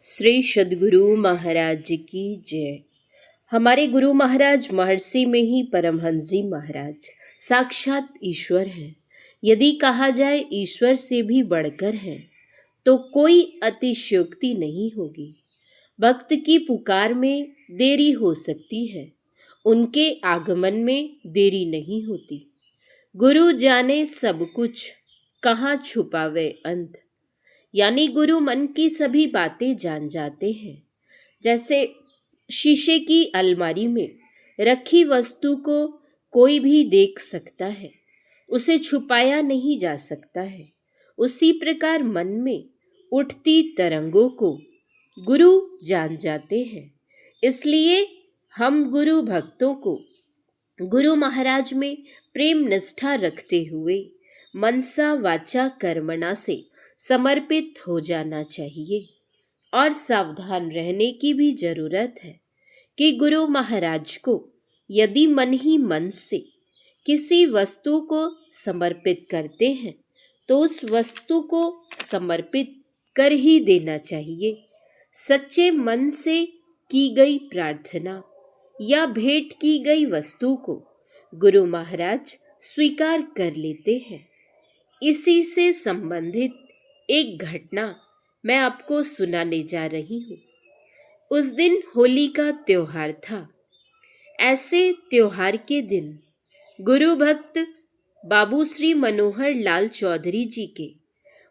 श्री सद्गुरु महाराज की जय। हमारे गुरु महाराज महर्षि में ही परमहंस जी महाराज साक्षात ईश्वर हैं। यदि कहा जाए ईश्वर से भी बढ़कर हैं तो कोई अतिशयोक्ति नहीं होगी। भक्त की पुकार में देरी हो सकती है, उनके आगमन में देरी नहीं होती। गुरु जाने सब कुछ, कहाँ छुपावे अंत। यानी गुरु मन की सभी बातें जान जाते हैं। जैसे शीशे की अलमारी में रखी वस्तु को कोई भी देख सकता है, उसे छुपाया नहीं जा सकता है। उसी प्रकार मन में उठती तरंगों को गुरु जान जाते हैं। इसलिए हम गुरु भक्तों को गुरु महाराज में प्रेम निष्ठा रखते हुए मनसा वाचा कर्मणा से समर्पित हो जाना चाहिए। और सावधान रहने की भी जरूरत है कि गुरु महाराज को यदि मन ही मन से किसी वस्तु को समर्पित करते हैं तो उस वस्तु को समर्पित कर ही देना चाहिए। सच्चे मन से की गई प्रार्थना या भेंट की गई वस्तु को गुरु महाराज स्वीकार कर लेते हैं। इसी से संबंधित एक घटना मैं आपको सुनाने जा रही हूँ। उस दिन होली का त्योहार था। ऐसे त्योहार के दिन गुरु भक्त बाबू श्री मनोहर लाल चौधरी जी के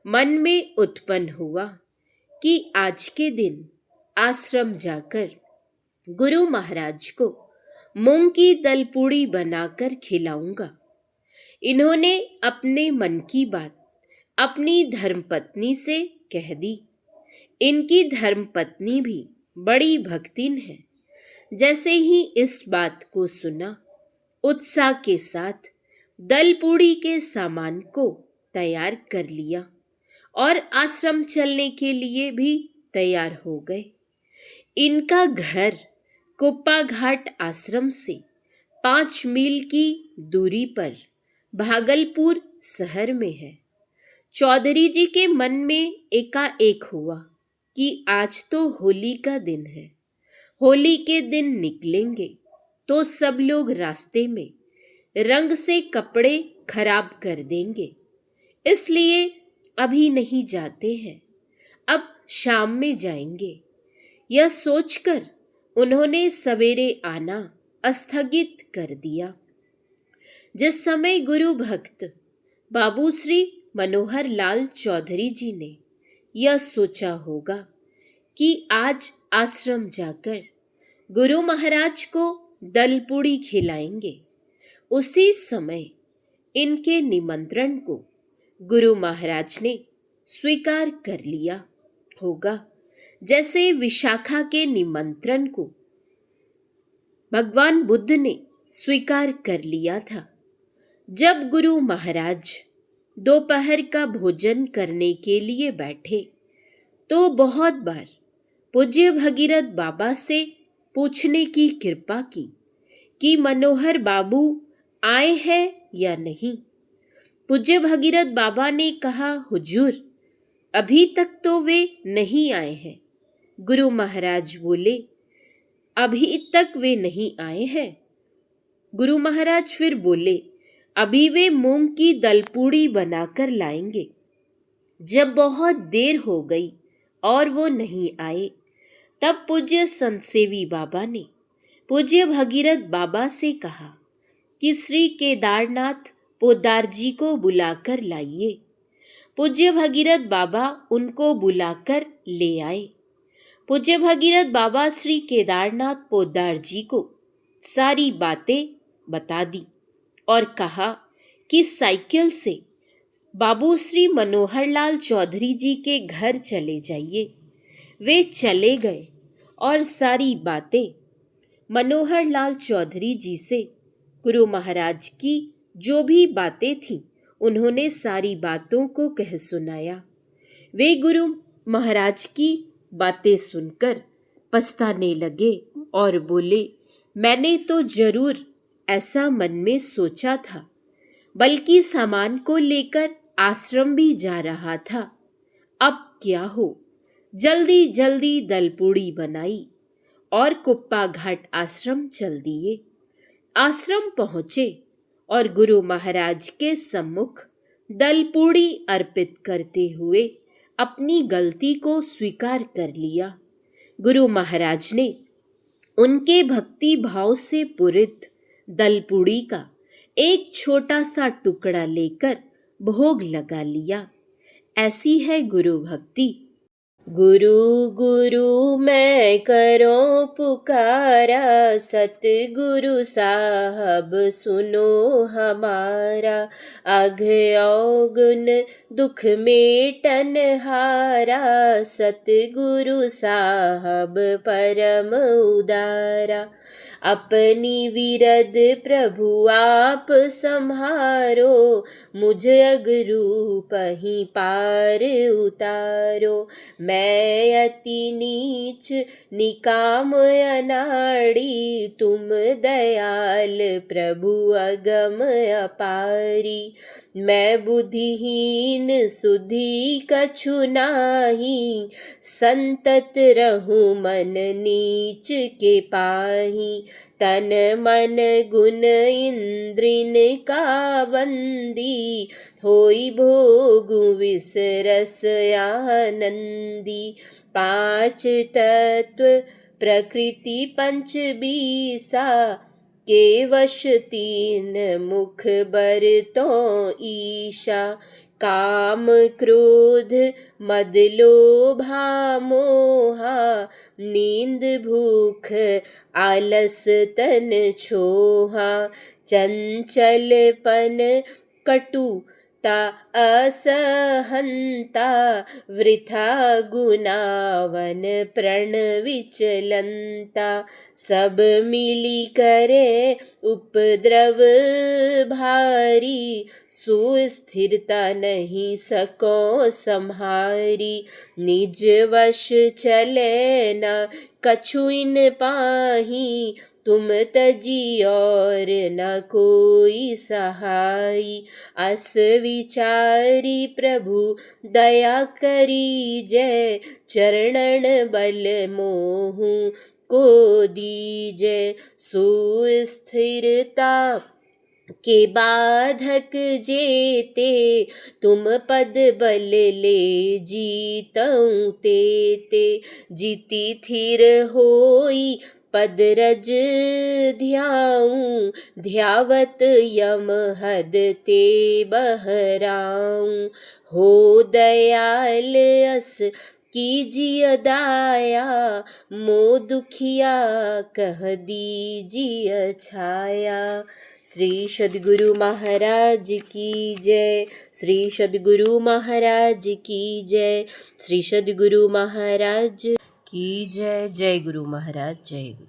मन में उत्पन्न हुआ कि आज के दिन आश्रम जाकर गुरु महाराज को मूंग की दलपूड़ी बनाकर खिलाऊंगा। इन्होंने अपने मन की बात अपनी धर्मपत्नी से कह दी। इनकी धर्मपत्नी भी बड़ी भक्तिन है। जैसे ही इस बात को सुना, उत्साह के साथ दलपूड़ी के सामान को तैयार कर लिया और आश्रम चलने के लिए भी तैयार हो गए। इनका घर कुप्पा घाट आश्रम से 5 मील की दूरी पर भागलपुर शहर में है। चौधरी जी के मन में एकाएक हुआ कि आज तो होली का दिन है। होली के दिन निकलेंगे तो सब लोग रास्ते में रंग से कपड़े खराब कर देंगे, इसलिए अभी नहीं जाते हैं, अब शाम में जाएंगे। यह सोचकर उन्होंने सवेरे आना स्थगित कर दिया। जिस समय गुरु भक्त बाबू श्री मनोहर लाल चौधरी जी ने यह सोचा होगा कि आज आश्रम जाकर गुरु महाराज को दलपूड़ी खिलाएंगे, उसी समय इनके निमंत्रण को गुरु महाराज ने स्वीकार कर लिया होगा। जैसे विशाखा के निमंत्रण को भगवान बुद्ध ने स्वीकार कर लिया था। जब गुरु महाराज दोपहर का भोजन करने के लिए बैठे तो बहुत बार पूज्य भगीरथ बाबा से पूछने की कृपा की कि मनोहर बाबू आए हैं या नहीं। पूज्य भगीरथ बाबा ने कहा, हुजूर अभी तक तो वे नहीं आए हैं। गुरु महाराज बोले, अभी तक वे नहीं आए हैं। गुरु महाराज फिर बोले, अभी वे मूंग की दलपूड़ी बनाकर लाएंगे। जब बहुत देर हो गई और वो नहीं आए, तब पूज्य संतसेवी बाबा ने पूज्य भगीरथ बाबा से कहा कि श्री केदारनाथ पोद्दार जी को बुलाकर लाइए। पूज्य भगीरथ बाबा उनको बुलाकर ले आए। पूज्य भगीरथ बाबा श्री केदारनाथ पोद्दार जी को सारी बातें बता दी और कहा कि साइकिल से बाबू श्री मनोहर लाल चौधरी जी के घर चले जाइए। वे चले गए और सारी बातें मनोहर लाल चौधरी जी से गुरु महाराज की जो भी बातें थीं, उन्होंने सारी बातों को कह सुनाया। वे गुरु महाराज की बातें सुनकर पछताने लगे और बोले, मैंने तो जरूर ऐसा मन में सोचा था, बल्कि सामान को लेकर आश्रम भी जा रहा था। अब क्या हो, जल्दी जल्दी दलपूड़ी बनाई और कुप्पा घाट आश्रम चल दिए। आश्रम पहुंचे और गुरु महाराज के सम्मुख दलपूड़ी अर्पित करते हुए अपनी गलती को स्वीकार कर लिया। गुरु महाराज ने उनके भक्ति भाव से पूरित दलपूड़ी का एक छोटा सा टुकड़ा लेकर भोग लगा लिया। ऐसी है गुरु भक्ति। गुरु गुरु मैं करो पुकारा, सतगुरु साहब सुनो हमारा। अघ अवगुण दुख मेटन हारा, सतगुरु साहब परम उदारा। अपनी विरद प्रभु आप संहारो, मुझ अगरूप ही पार उतारो। मैं अति नीच निकाम अनाड़ी, तुम दयाल प्रभु अगम अपारी। मैं बुद्धिहीन सुधि कछु नाही, संतत रहूं मन नीच के पाही। तन मन गुण इंद्रिन का बंदी, होई भोगु विसरस आनंदी। पांच तत्व प्रकृति पंच बीसा, के वश तीन मुख बरतों ईशा। काम क्रोध मद लोभा मोहा, नींद भूख आलस तन छोहा। चंचलपन कटुता असहंता, वृथा गुनावन प्रण विचलंता। सब मिली करे उपद्रव भारी, सुस्थिरता नहीं सको संहारी। निज वश चले न कछु इन पाही, तुम तजी और न कोई सहाई। अस विचारी प्रभु दया करी जय, चरणन बल मोहु को दीजै। सुस्थिरता के बाधक जेते, तुम पद बल ले जीतऊं तेते। जीति थिर होई पद रज ध्याऊं, ध्यावत यम हद ते बहराऊं। हो दयाल अस कीजिए दाया, मो दुखिया कह दीजिए छाया। श्री सद्गुरु महाराज की जय। श्री सद्गुरु महाराज की जय। श्री सद्गुरु महाराज की जय। जय गुरु महाराज, जय गुरु।